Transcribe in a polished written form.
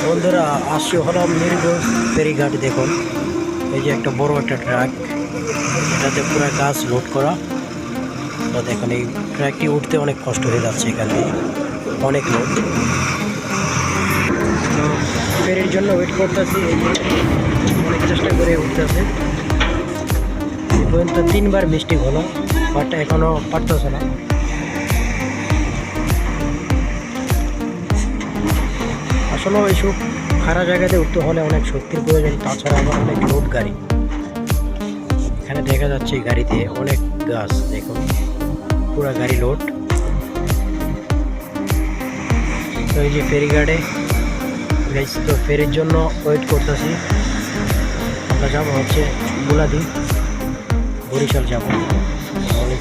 বন্ধুরা আসছি হলাম মিরগঞ্জ ফেরিঘাট। দেখুন এই যে একটা বড় একটা ট্রাক, এটাতে পুরো গাছ লোড করা। তো দেখুন এই ট্রাকটি উঠতে অনেক কষ্ট হয়ে যাচ্ছে, এখান দিয়ে অনেক লোড। তো ফেরির জন্য ওয়েট করতেছি, এই যে অনেক চেষ্টা করে উঠতেছে। এই পর্যন্ত 3বার মিস্টেক হলো, বাট এখনও পারতেছে না। আসলে এইসব খারাপ জায়গাতে উঠতে হলে অনেক শক্তির প্রয়োজন, তাছাড়া আবার অনেক লোড গাড়ি। এখানে দেখা যাচ্ছে এই গাড়িতে অনেক গাছ, দেখুন পুরা গাড়ি লোড। তো এই যে ফেরিঘাটে গাইস, তো ফেরির জন্য ওয়েট করতেছি। আমরা যাবো হচ্ছে বুলাদি, বরিশাল যাবো। অনেক